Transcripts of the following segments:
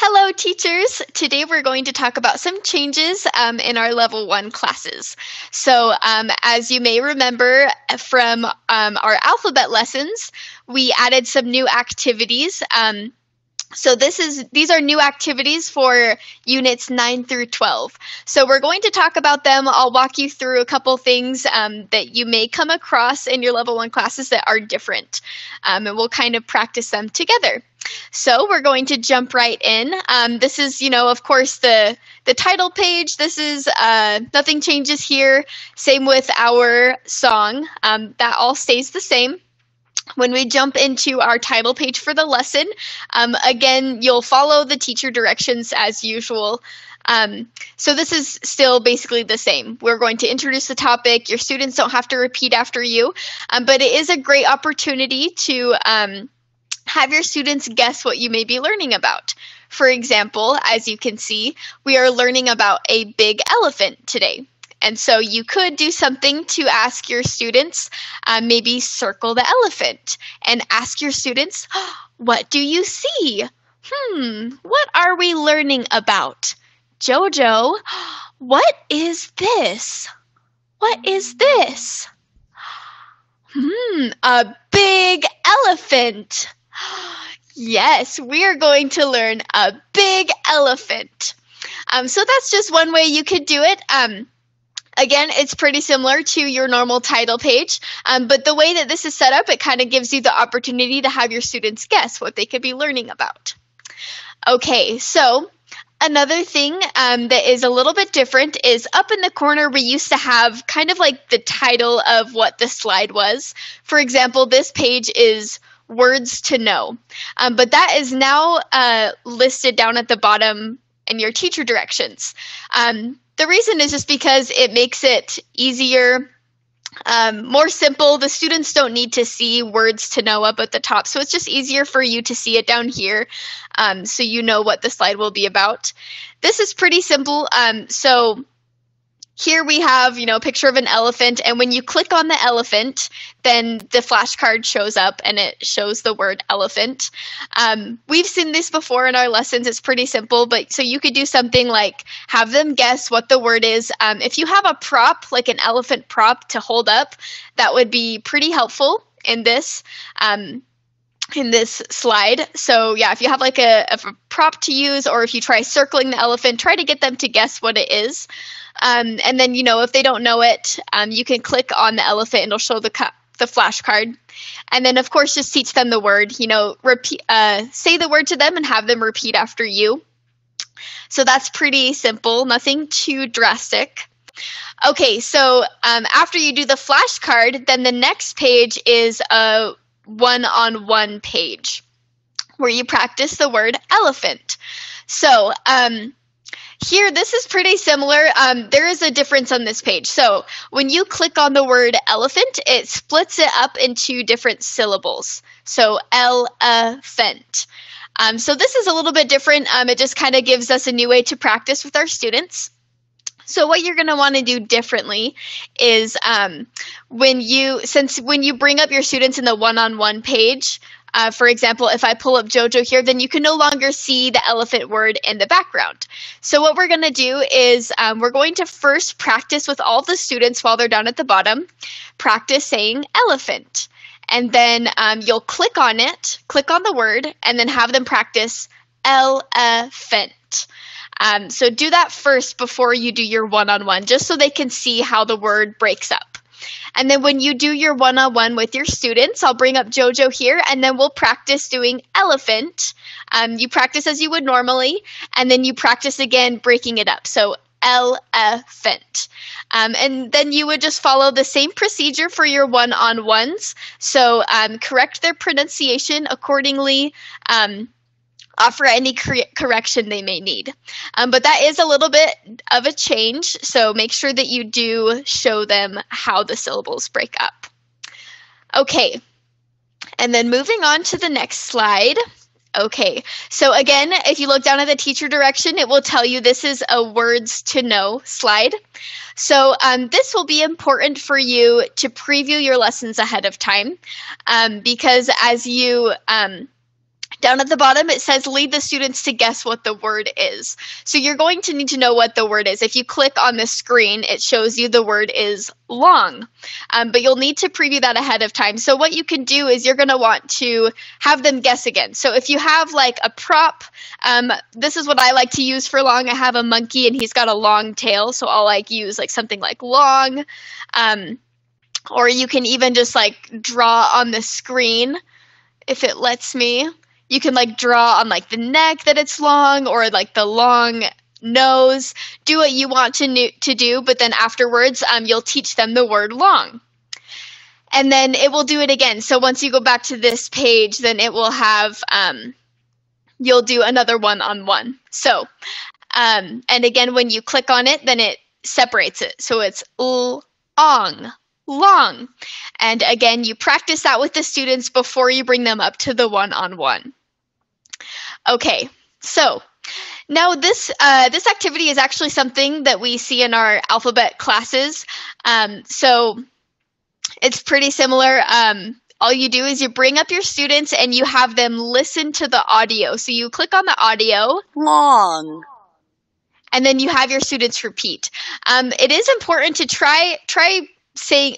Hello, teachers! Today we're going to talk about some changes in our Level 1 classes. So, as you may remember from our alphabet lessons, we added some new activities. So these are new activities for units 9 through 12. So we're going to talk about them. I'll walk you through a couple things that you may come across in your Level 1 classes that are different. And we'll kind of practice them together. So we're going to jump right in. This is, of course, the title page. This is nothing changes here. Same with our song. That all stays the same. When we jump into our title page for the lesson, again, you'll follow the teacher directions as usual. So this is still basically the same. We're going to introduce the topic. Your students don't have to repeat after you, but it is a great opportunity to have your students guess what you may be learning about. For example, as you can see, we are learning about a big elephant today. And so you could do something to ask your students, maybe circle the elephant and ask your students, what do you see? What are we learning about? Jojo, what is this? What is this? A big elephant. Yes, we are going to learn a big elephant. So that's just one way you could do it. Again, it's pretty similar to your normal title page, but the way that this is set up, it kind of gives you the opportunity to have your students guess what they could be learning about. Okay, so another thing that is a little bit different is up in the corner, we used to have kind of like the title of what the slide was. For example, this page is words to know, but that is now listed down at the bottom in your teacher directions. The reason is just because it makes it easier, more simple. The students don't need to see words to know up at the top, so it's just easier for you to see it down here, so you know what the slide will be about. This is pretty simple. So here we have, a picture of an elephant, and when you click on the elephant, then the flashcard shows up and it shows the word elephant. We've seen this before in our lessons. It's pretty simple, but so you could do something like have them guess what the word is. If you have a prop, like an elephant prop to hold up, that would be pretty helpful in this slide. So yeah, if you have like a prop to use, or if you try circling the elephant, try to get them to guess what it is. And then, if they don't know it, you can click on the elephant and it'll show the flashcard. And then, of course, just teach them the word, repeat, say the word to them and have them repeat after you. So that's pretty simple, nothing too drastic. Okay, so after you do the flashcard, then the next page is a one-on-one page where you practice the word elephant. So, here, this is pretty similar. There is a difference on this page. So when you click on the word elephant, it splits it up into different syllables. So elephant. So this is a little bit different. It just kind of gives us a new way to practice with our students. So what you're going to want to do differently is when you bring up your students in the one-on-one page, for example, if I pull up Jojo here, then you can no longer see the elephant word in the background. So what we're going to do is we're going to first practice with all the students while they're down at the bottom, practice saying elephant. And then you'll click on it, click on the word, and then have them practice elephant. So do that first before you do your one-on-one, just so they can see how the word breaks up. And then when you do your one-on-one with your students, I'll bring up Jojo here, and then we'll practice doing elephant. You practice as you would normally, and then you practice again breaking it up. So elephant. And then you would just follow the same procedure for your one-on-ones. So correct their pronunciation accordingly. Offer any correction they may need. But that is a little bit of a change, so make sure that you do show them how the syllables break up. Okay, and then moving on to the next slide. Okay, so again, if you look down at the teacher direction, it will tell you this is a words to know slide. So this will be important for you to preview your lessons ahead of time because as you Down at the bottom, it says lead the students to guess what the word is. So you're going to need to know what the word is. If you click on the screen, it shows you the word is long, but you'll need to preview that ahead of time. So what you can do is you're going to want to have them guess again. So if you have like a prop, this is what I like to use for long. I have a monkey and he's got a long tail, so I'll like use like something like long, or you can even just like draw on the screen if it lets me. You can like draw on like the neck that it's long, or like the long nose. Do what you want to do, but then afterwards, you'll teach them the word long. And then it will do it again. So once you go back to this page, then it will have, you'll do another one-on-one. So, and again, when you click on it, then it separates it. So it's long. Long. And again, you practice that with the students before you bring them up to the one-on-one. Okay, so now this activity is actually something that we see in our alphabet classes. So it's pretty similar. All you do is you bring up your students and you have them listen to the audio. So you click on the audio. Long. And then you have your students repeat. It is important to try saying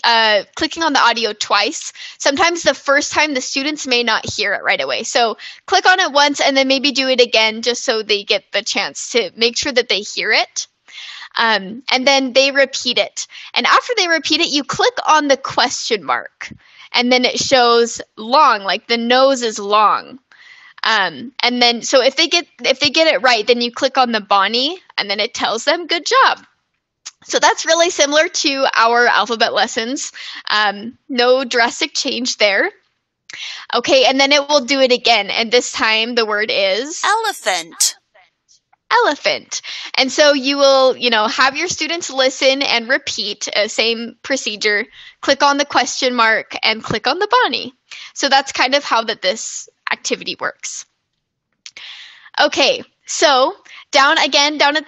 clicking on the audio twice. Sometimes the first time the students may not hear it right away. So click on it once and then maybe do it again just so they get the chance to make sure that they hear it. And then they repeat it. And after they repeat it, you click on the question mark. And then it shows long, like the nose is long. And then so if they get it right, then you click on the Bonnie and then it tells them good job. So that's really similar to our alphabet lessons. No drastic change there. Okay, and then it will do it again. And this time the word is elephant. Elephant. And so you will, have your students listen and repeat, same procedure. Click on the question mark and click on the Bonnie. So that's kind of how this activity works. Okay, so down at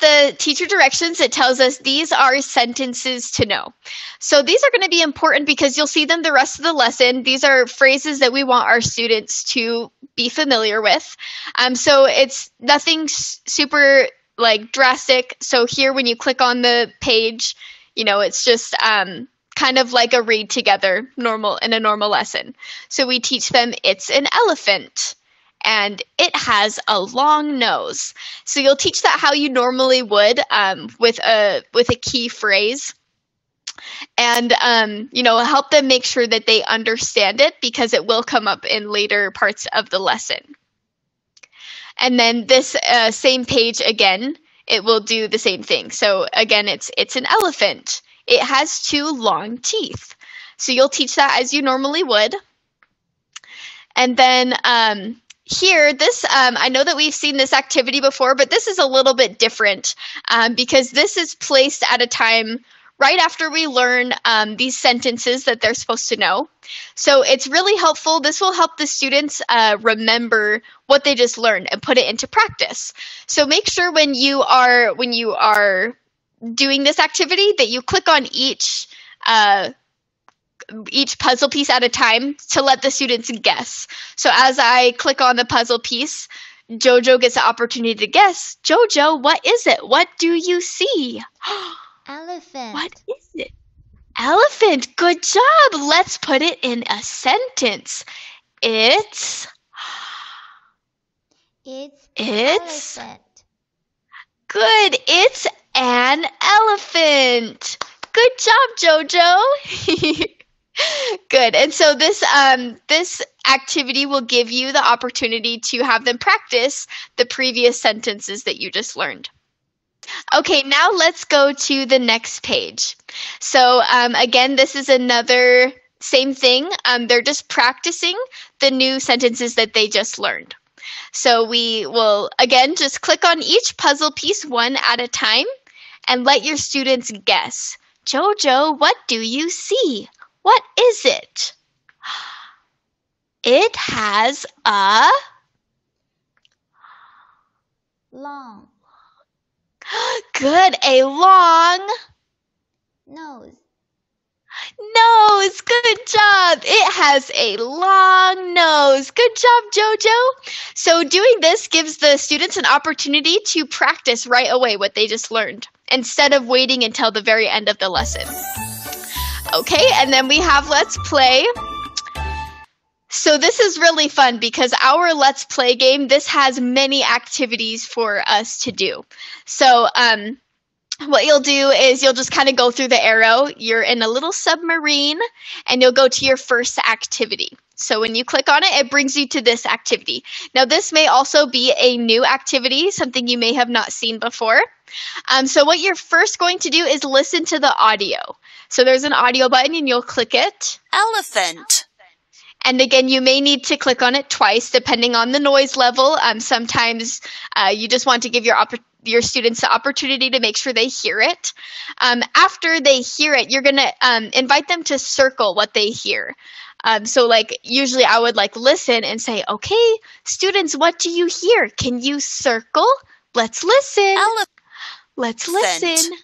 the teacher directions, it tells us these are sentences to know. So these are going to be important because you'll see them the rest of the lesson. These are phrases that we want our students to be familiar with. So it's nothing super like drastic. So here when you click on the page, it's just kind of like a read together in a normal lesson. So we teach them it's an elephant. And it has a long nose. So you'll teach that how you normally would with a key phrase. And, help them make sure that they understand it because it will come up in later parts of the lesson. And then this same page again, it will do the same thing. So again, it's an elephant. It has 2 long teeth. So you'll teach that as you normally would. And then here, I know that we've seen this activity before, but this is a little bit different because this is placed at a time right after we learn these sentences that they're supposed to know. So it's really helpful. This will help the students remember what they just learned and put it into practice. So make sure when you are doing this activity that you click on each puzzle piece at a time to let the students guess. So as I click on the puzzle piece, Jojo gets the opportunity to guess. Jojo, what is it? What do you see? Elephant. What is it? Elephant. Good job. Let's put it in a sentence. It's elephant. Good. It's an elephant. Good job, Jojo. Good. And so this activity will give you the opportunity to have them practice the previous sentences that you just learned. Okay, now let's go to the next page. So again, this is another same thing. They're just practicing the new sentences that they just learned. So we will, again, just click on each puzzle piece one at a time and let your students guess. Jojo, what do you see? What is it? It has a long good, a long nose. nose. Good job. It has a long nose. Good job, Jojo. So doing this gives the students an opportunity to practice right away what they just learned, instead of waiting until the very end of the lesson. Okay, and then we have Let's Play. So this is really fun because our Let's Play game, this has many activities for us to do. So what you'll do is you'll just kind of go through the arrow. You're in a little submarine, and you'll go to your first activity. So when you click on it, it brings you to this activity. Now this may also be a new activity, something you may have not seen before. So what you're first going to do is listen to the audio. So there's an audio button, and you'll click it. Elephant. And again, you may need to click on it twice, depending on the noise level. Sometimes you just want to give your students the opportunity to make sure they hear it. After they hear it, you're going to invite them to circle what they hear. So like usually I would like listen and say, okay, students, what do you hear? Can you circle? Let's listen. Let's listen. Elephant.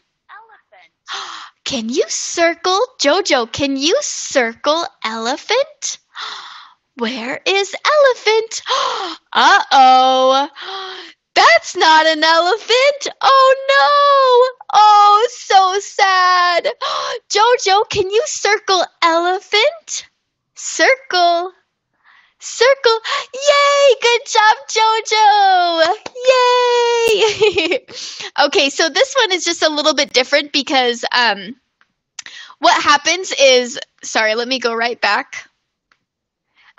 Can you circle? Jojo, can you circle elephant? Where is elephant? Uh-oh. That's not an elephant. Oh, no. Oh, so sad. Jojo, can you circle elephant? Circle. Circle. Yay! Good job, Jojo. Yay! Okay, so this one is just a little bit different because what happens is, sorry, let me go right back.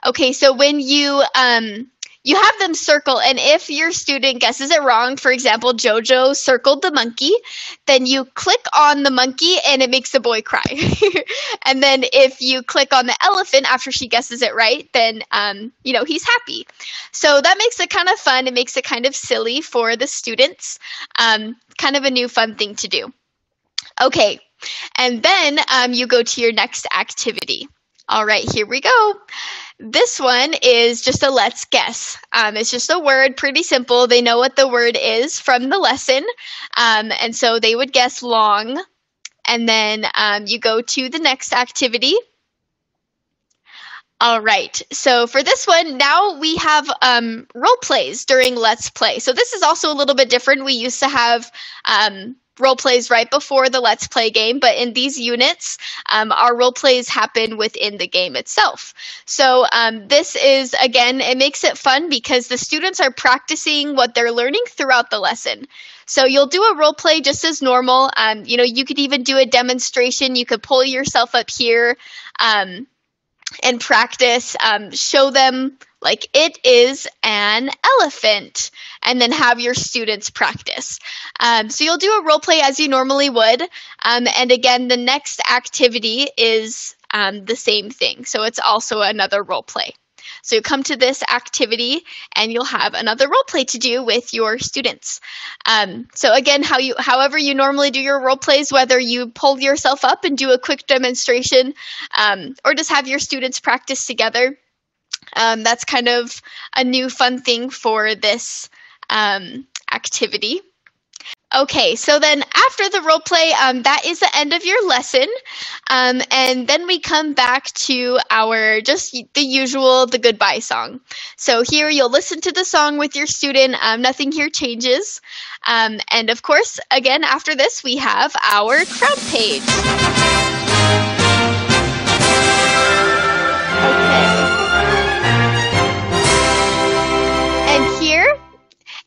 Okay, so when you have them circle, and if your student guesses it wrong, for example, Jojo circled the monkey, then you click on the monkey and it makes the boy cry. And then if you click on the elephant after she guesses it right, then, he's happy. So that makes it kind of fun. It makes it kind of silly for the students. Kind of a new fun thing to do. Okay, and then you go to your next activity. All right, here we go. This one is just a let's guess. It's just a word, pretty simple. They know what the word is from the lesson. And so they would guess long. And then you go to the next activity. All right, so for this one, now we have role plays during Let's Play. So this is also a little bit different. We used to have role plays right before the Let's Play game, but in these units, our role plays happen within the game itself. So this is, again, it makes it fun because the students are practicing what they're learning throughout the lesson. So you'll do a role play just as normal. You could even do a demonstration. You could pull yourself up here and practice, show them like it is an elephant, and then have your students practice. So you'll do a role play as you normally would. And again, the next activity is the same thing. So it's also another role play. So you come to this activity and you'll have another role play to do with your students. So again, however you normally do your role plays, whether you pull yourself up and do a quick demonstration or just have your students practice together, that's kind of a new fun thing for this activity. Okay, so then after the role play, that is the end of your lesson. And then we come back to the goodbye song. So here you'll listen to the song with your student. Nothing here changes. And of course, again, after this, we have our crown page.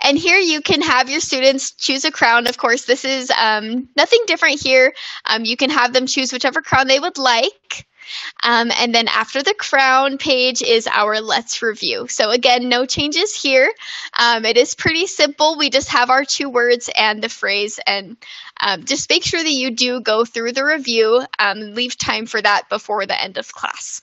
And here you can have your students choose a crown. Of course, this is nothing different here. You can have them choose whichever crown they would like. And then after the crown page is our Let's Review. So again, no changes here. It is pretty simple. We just have our 2 words and the phrase. And just make sure that you do go through the review. Leave time for that before the end of class.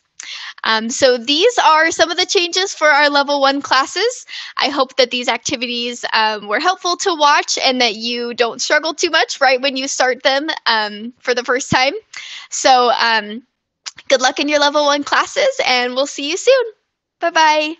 So these are some of the changes for our level 1 classes. I hope that these activities were helpful to watch and that you don't struggle too much right when you start them for the first time. So good luck in your level 1 classes, and we'll see you soon. Bye-bye.